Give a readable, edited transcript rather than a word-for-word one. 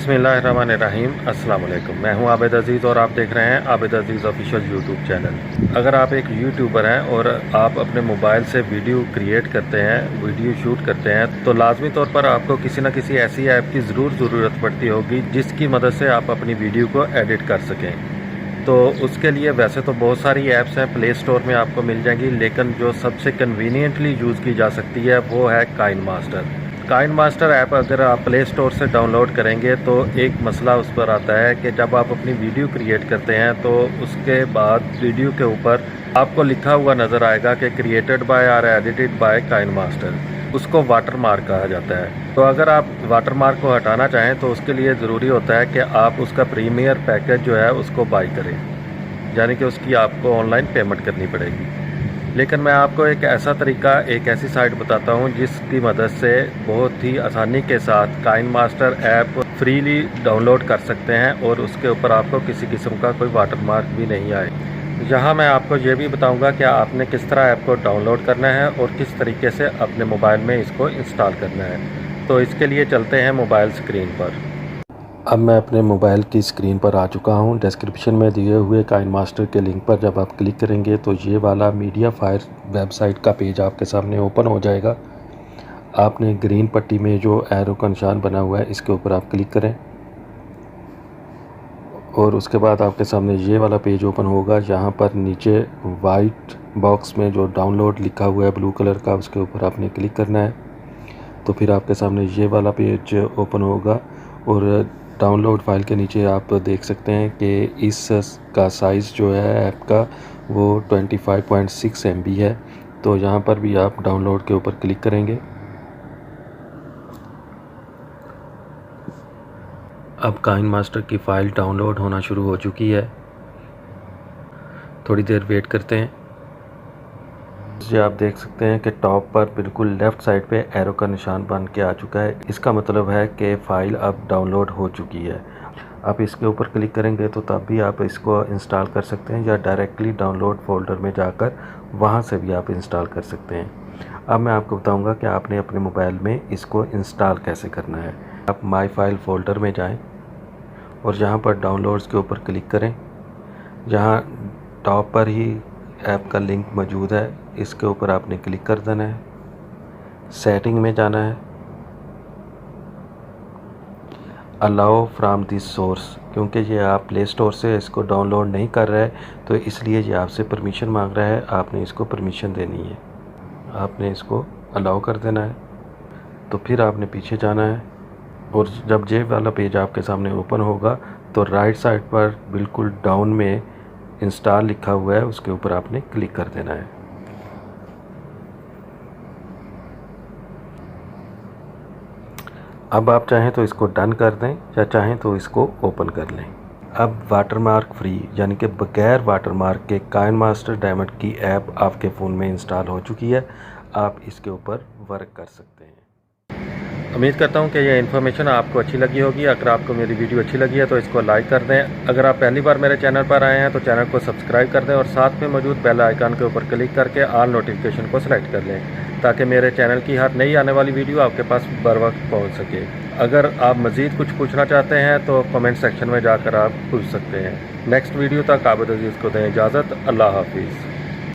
बिस्मिल्लाहिर्रहमानिर्रहीम। अस्सलाम वालेकुम। मैं हूं आबिद अज़ीज़ और आप देख रहे हैं आबिद अज़ीज़ ऑफिशियल यूट्यूब चैनल। अगर आप एक यूट्यूबर हैं और आप अपने मोबाइल से वीडियो क्रिएट करते हैं, वीडियो शूट करते हैं, तो लाजमी तौर पर आपको किसी न किसी ऐसी ऐप की ज़रूरत पड़ती होगी जिसकी मदद से आप अपनी वीडियो को एडिट कर सकें। तो उसके लिए वैसे तो बहुत सारी ऐप्स हैं, प्ले स्टोर में आपको मिल जाएंगी, लेकिन जो सबसे कन्वीनियंटली यूज़ की जा सकती है वो है काइनमास्टर। काइनमास्टर ऐप अगर आप प्ले स्टोर से डाउनलोड करेंगे तो एक मसला उस पर आता है कि जब आप अपनी वीडियो क्रिएट करते हैं तो उसके बाद वीडियो के ऊपर आपको लिखा हुआ नज़र आएगा कि क्रिएटेड बाय और एडिटेड बाय काइनमास्टर। उसको वाटरमार्क कहा जाता है। तो अगर आप वाटरमार्क को हटाना चाहें तो उसके लिए ज़रूरी होता है कि आप उसका प्रीमियर पैकेज जो है उसको बाई करें, यानी कि उसकी आपको ऑनलाइन पेमेंट करनी पड़ेगी। लेकिन मैं आपको एक ऐसा तरीका, एक ऐसी साइट बताता हूं जिसकी मदद से बहुत ही आसानी के साथ काइनमास्टर ऐप फ्रीली डाउनलोड कर सकते हैं और उसके ऊपर आपको किसी किस्म का कोई वाटरमार्क भी नहीं आए। यहाँ मैं आपको ये भी बताऊंगा कि आपने किस तरह ऐप को डाउनलोड करना है और किस तरीके से अपने मोबाइल में इसको इंस्टॉल करना है। तो इसके लिए चलते हैं मोबाइल स्क्रीन पर। अब मैं अपने मोबाइल की स्क्रीन पर आ चुका हूं। डिस्क्रिप्शन में दिए हुए काइनमास्टर के लिंक पर जब आप क्लिक करेंगे तो ये वाला मीडिया फायर वेबसाइट का पेज आपके सामने ओपन हो जाएगा। आपने ग्रीन पट्टी में जो एरो का निशान बना हुआ है इसके ऊपर आप क्लिक करें और उसके बाद आपके सामने ये वाला पेज ओपन होगा। यहाँ पर नीचे वाइट बॉक्स में जो डाउनलोड लिखा हुआ है ब्लू कलर का, उसके ऊपर आपने क्लिक करना है। तो फिर आपके सामने ये वाला पेज ओपन होगा और डाउनलोड फाइल के नीचे आप देख सकते हैं कि इस का साइज़ जो है ऐप का वो 25.6 MB है। तो यहाँ पर भी आप डाउनलोड के ऊपर क्लिक करेंगे। अब काइनमास्टर की फ़ाइल डाउनलोड होना शुरू हो चुकी है। थोड़ी देर वेट करते हैं। ये आप देख सकते हैं कि टॉप पर बिल्कुल लेफ़्ट साइड पे एरो का निशान बन के आ चुका है। इसका मतलब है कि फ़ाइल अब डाउनलोड हो चुकी है। आप इसके ऊपर क्लिक करेंगे तो तब भी आप इसको इंस्टॉल कर सकते हैं या डायरेक्टली डाउनलोड फ़ोल्डर में जाकर वहाँ से भी आप इंस्टॉल कर सकते हैं। अब मैं आपको बताऊँगा कि आपने अपने मोबाइल में इसको इंस्टॉल कैसे करना है। आप माई फाइल फ़ोल्डर में जाएँ और यहाँ पर डाउनलोड्स के ऊपर क्लिक करें। यहाँ टॉप पर ही ऐप का लिंक मौजूद है, इसके ऊपर आपने क्लिक कर देना है। सेटिंग में जाना है, अलाउ फ्राम दिस सोर्स, क्योंकि ये आप प्ले स्टोर से इसको डाउनलोड नहीं कर रहे तो इसलिए ये आपसे परमिशन मांग रहा है। आपने इसको परमिशन देनी है, आपने इसको अलाउ कर देना है। तो फिर आपने पीछे जाना है और जब ये वाला पेज आपके सामने ओपन होगा तो राइट साइड पर बिल्कुल डाउन में इंस्टॉल लिखा हुआ है, उसके ऊपर आपने क्लिक कर देना है। अब आप चाहें तो इसको डन कर दें या चाहें तो इसको ओपन कर लें। अब वाटरमार्क फ्री यानी कि बगैर वाटरमार्क के काइनमास्टर डायमंड की ऐप आपके फ़ोन में इंस्टॉल हो चुकी है। आप इसके ऊपर वर्क कर सकते हैं। उम्मीद करता हूं कि यह इन्फॉर्मेशन आपको अच्छी लगी होगी। अगर आपको मेरी वीडियो अच्छी लगी है तो इसको लाइक कर दें। अगर आप पहली बार मेरे चैनल पर आए हैं तो चैनल को सब्सक्राइब कर दें और साथ में मौजूद बेल आइकन के ऊपर क्लिक करके ऑल नोटिफिकेशन को सिलेक्ट कर लें ताकि मेरे चैनल की हर नई आने वाली वीडियो आपके पास बर वक्त पहुँच सके। अगर आप मज़ीद कुछ पूछना चाहते हैं तो कमेंट सेक्शन में जाकर आप पूछ सकते हैं। नेक्स्ट वीडियो तक आबिद अज़ीज़ को दें इजाज़त। अल्लाह हाफिज़।